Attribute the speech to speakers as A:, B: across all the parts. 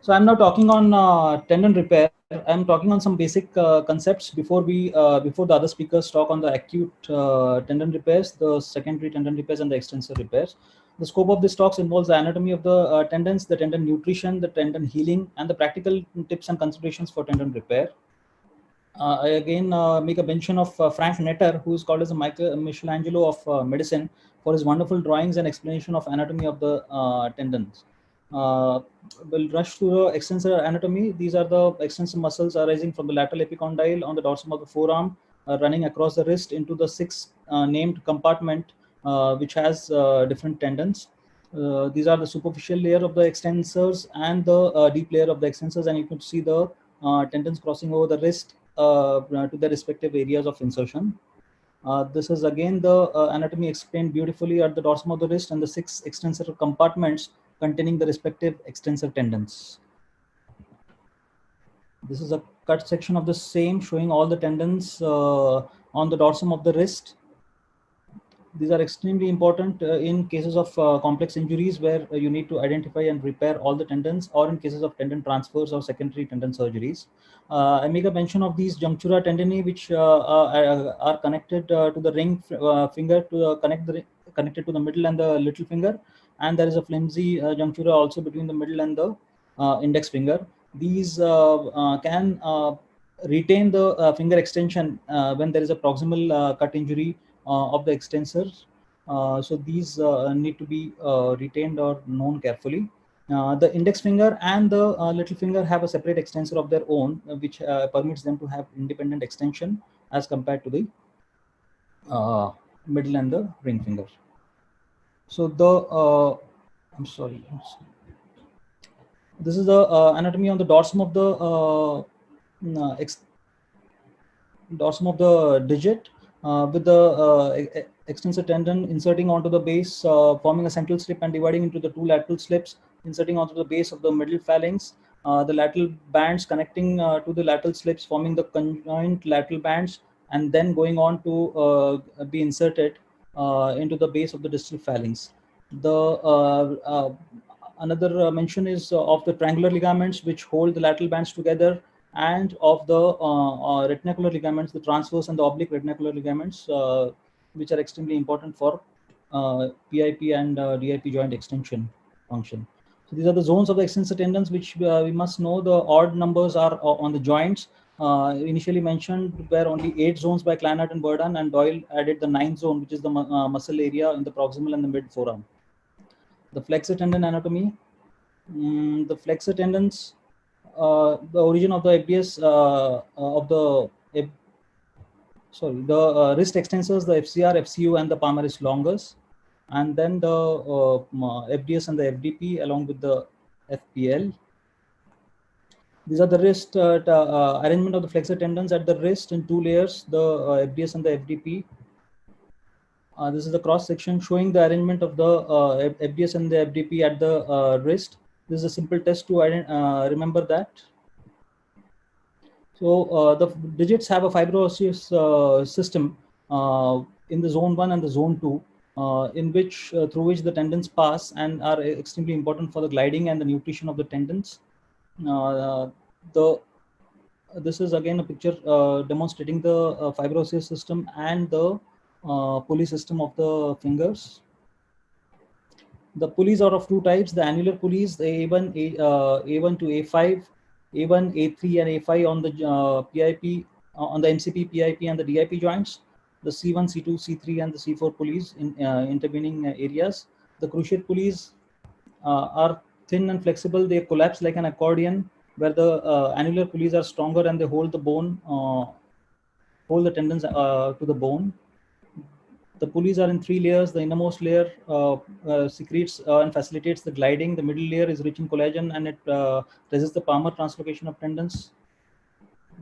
A: So I'm now talking on tendon repair. I'm talking on some basic concepts before the other speakers talk on the acute tendon repairs, the secondary tendon repairs, and the extensor repairs. The scope of this talks involves the anatomy of the tendons, the tendon nutrition, the tendon healing, and the practical tips and considerations for tendon repair. I again make a mention of Frank Netter, who is called as the Michelangelo of medicine, for his wonderful drawings and explanation of anatomy of the tendons. We'll rush to the extensor anatomy. These are the extensor muscles arising from the lateral epicondyle on the dorsum of the forearm, running across the wrist into the six named compartment, which has different tendons. These are the superficial layer of the extensors and the deep layer of the extensors, and you can see the tendons crossing over the wrist to their respective areas of insertion. This is again the anatomy explained beautifully at the dorsum of the wrist and the six extensor compartments containing the respective extensor tendons. This is a cut section of the same showing all the tendons on the dorsum of the wrist. These are extremely important in cases of complex injuries where you need to identify and repair all the tendons, or in cases of tendon transfers or secondary tendon surgeries. I make a mention of these junctura tendinae, which are connected to the ring finger to connected to the middle and the little finger, and there is a flimsy junctura also between the middle and the index finger. These can retain the finger extension when there is a proximal cut injury of the extensors. So these need to be retained or known carefully. The index finger and the little finger have a separate extensor of their own, which permits them to have independent extension as compared to the middle and the ring finger. So the I'm sorry. This is the anatomy on the dorsum of the dorsum of the digit, with the extensor tendon inserting onto the base, forming a central slip and dividing into the two lateral slips, inserting onto the base of the middle phalanx. The lateral bands connecting to the lateral slips, forming the conjoint lateral bands, and then going on to be inserted into the base of the distal phalanx. Another mention is of the triangular ligaments, which hold the lateral bands together, and of the retinacular ligaments, the transverse and the oblique retinacular ligaments, which are extremely important for PIP and DIP joint extension function. So these are the zones of the extensor tendons, which we must know. The odd numbers are on the joints. Initially mentioned were only 8 zones by Kleinert and Burdan, and Doyle added the 9th zone, which is the muscle area in the proximal and the mid forearm. The flexor tendon anatomy. The flexor tendons, the origin of the FDS of the wrist extensors, the FCR, FCU, and the palmaris longus, and then the FDS and the FDP along with the FPL. These are the wrist arrangement of the flexor tendons at the wrist in 2 layers, the FDS and the FDP. This is the cross section showing the arrangement of the FDS and the FDP at the wrist. This is a simple test to remember that. So the digits have a fibroosseous system in the zone 1 and the zone 2, in which through which the tendons pass and are extremely important for the gliding and the nutrition of the tendons. This is again a picture demonstrating the fibroosseous system and the pulley system of the fingers. The pulleys are of 2 types: the annular pulleys, the A1 to A5, A1, A3, and A5 on the PIP, on the MCP, PIP, and the DIP joints. The C1, C2, C3, and the C4 pulleys in intervening areas. The cruciate pulleys are thin and flexible. They collapse like an accordion, where the annular pulleys are stronger and they hold the bone, hold the tendons to the bone. The pulleys are in 3 layers. The innermost layer secretes and facilitates the gliding. The middle layer is rich in collagen, and it resists the palmar translocation of tendons.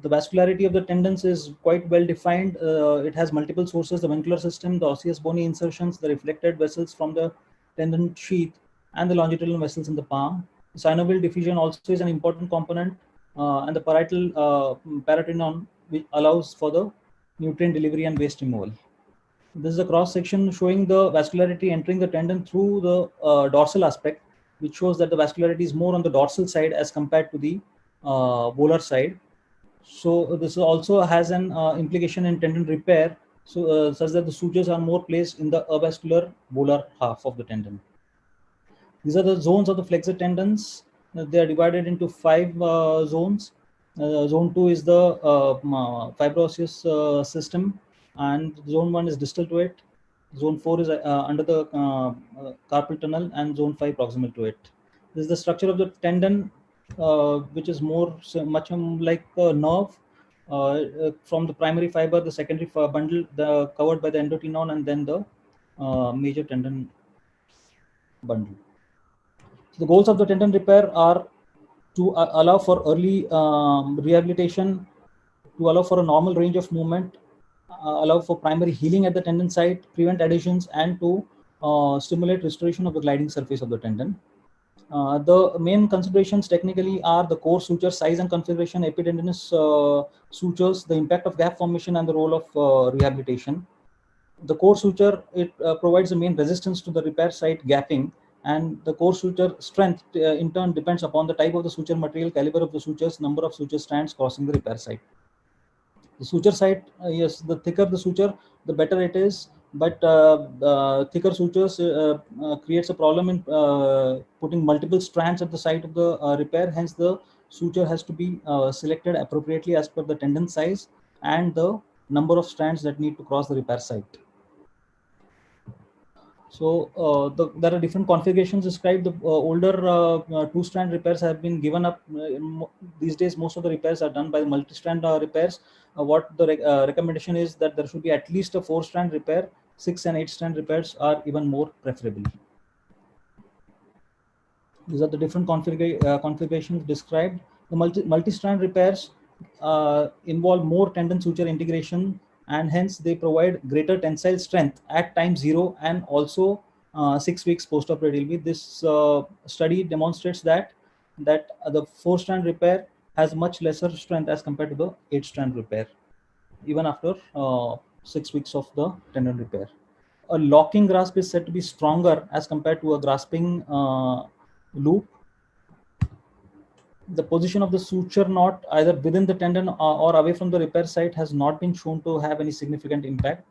A: The vascularity of the tendons is quite well defined. It has multiple sources: the ventricular system, the osseous bony insertions, the reflected vessels from the tendon sheath, and the longitudinal vessels in the palm. The synovial diffusion also is an important component, and the parietal paratenon, which allows for the nutrient delivery and waste removal. This is a cross section showing the vascularity entering the tendon through the dorsal aspect. which shows that the vascularity is more on the dorsal side as compared to the volar side. So this also has an implication in tendon repair, so such that the sutures are more placed in the avascular volar half of the tendon. These are the zones of the flexor tendons. They are divided into 5 zones. Zone 2 is the fibrosis system, and zone 1 is distal to it. Zone 4 is under the carpal tunnel, and zone 5 proximal to it. This is the structure of the tendon, which is much like a nerve. From the primary fiber, the secondary bundle, covered by the endotenon, and then the major tendon bundle. So the goals of the tendon repair are to allow for early rehabilitation, to allow for a normal range of movement, allow for primary healing at the tendon site, prevent adhesions, and to stimulate restoration of the gliding surface of the tendon. The main considerations technically are the core suture size and configuration, epitendinous sutures, the impact of gap formation, and the role of rehabilitation. The core suture, it provides the main resistance to the repair site gapping, and the core suture strength in turn depends upon the type of the suture material, caliber of the sutures, number of suture strands crossing the repair site. The suture site, yes, the thicker the suture, the better it is, but thicker sutures creates a problem in putting multiple strands at the site of the repair. Hence, the suture has to be selected appropriately as per the tendon size and the number of strands that need to cross the repair site. So there are different configurations described. The older two-strand repairs have been given up. These days, most of the repairs are done by multi-strand repairs. What the recommendation is that there should be at least a 4-strand repair. 6 and 8-strand repairs are even more preferable. These are the different configurations described. The multi-strand repairs involve more tendon suture integration, and hence they provide greater tensile strength at time 0 and also 6 weeks post-operatively. This study demonstrates that the 4-strand repair has much lesser strength as compared to the 8-strand repair, even after 6 weeks of the tendon repair. A locking grasp is said to be stronger as compared to a grasping loop. The position of the suture knot either within the tendon or away from the repair site has not been shown to have any significant impact.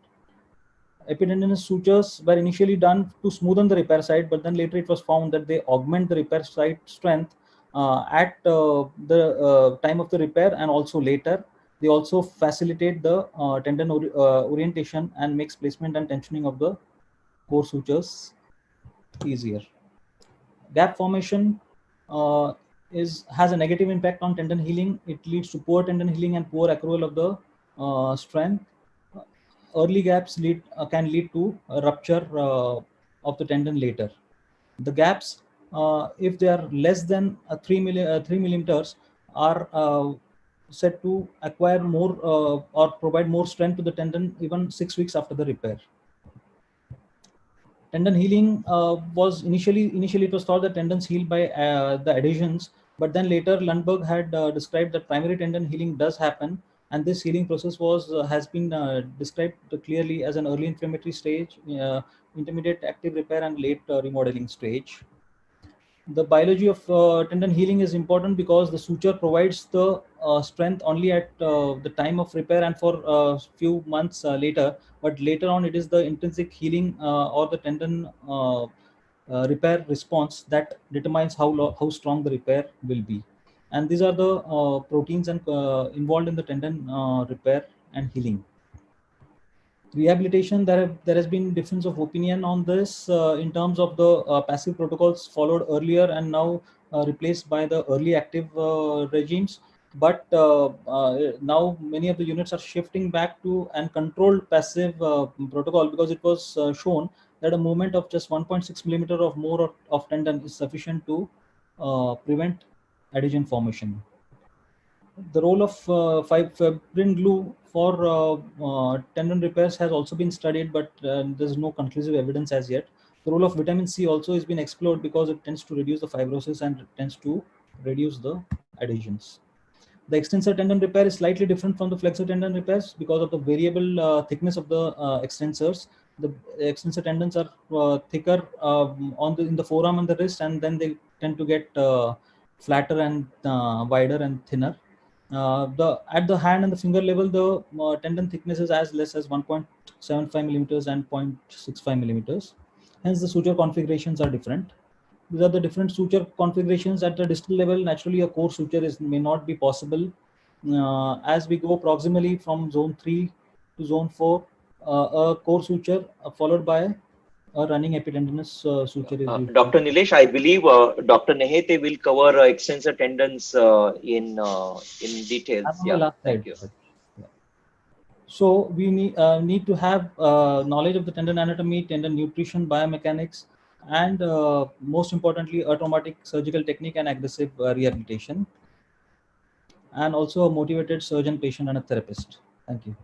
A: Epitendinous sutures were initially done to smoothen the repair site, but then later it was found that they augment the repair site strength at the time of the repair and also later. They also facilitate the tendon orientation and makes placement and tensioning of the core sutures easier. Gap formation has a negative impact on tendon healing. It leads to poor tendon healing and poor accrual of the strength. Early gaps can lead to a rupture of the tendon later. The gaps, if they are less than 3 millimeters, are said to acquire more or provide more strength to the tendon even 6 weeks after the repair. Tendon healing was initially it was thought that tendons heal by the adhesions, but then later Lundberg had described that primary tendon healing does happen, and this healing process has been described clearly as an early inflammatory stage, intermediate active repair, and late remodeling stage. The biology of tendon healing is important because the suture provides the strength only at the time of repair and for a few months later, but later on it is the intrinsic healing or the tendon repair response that determines how strong the repair will be. And these are the proteins and involved in the tendon repair and healing. Rehabilitation, there has been difference of opinion on this in terms of the passive protocols followed earlier and now replaced by the early active regimes, but now many of the units are shifting back to an controlled passive protocol, because it was shown that a movement of just 1.6 millimeter or more of tendon is sufficient to prevent adhesion formation. The role of fibrin glue for tendon repairs has also been studied, but there's no conclusive evidence as yet. The role of vitamin C also has been explored because it tends to reduce the fibrosis and it tends to reduce the adhesions. The extensor tendon repair is slightly different from the flexor tendon repairs because of the variable thickness of the extensors. The extensor tendons are thicker in the forearm and the wrist, and then they tend to get flatter and wider and thinner. At the hand and the finger level, the tendon thickness is as less as 1.75 millimeters and 0.65 millimeters. Hence, the suture configurations are different. These are the different suture configurations at the distal level. Naturally, a core suture may not be possible. As we go proximally from zone 3 to zone 4, a core suture followed by a running epitendinous suture is usually.
B: Dr. Nilesh, I believe Dr. Nehete will cover extensor tendons in details.
A: I'm on the
B: Yeah,
A: last
B: thank
A: slide.
B: you.
A: Yeah. So we need to have knowledge of the tendon anatomy, tendon nutrition, biomechanics, and most importantly, a traumatic surgical technique and aggressive rehabilitation, and also a motivated surgeon, patient, and a therapist. Thank you.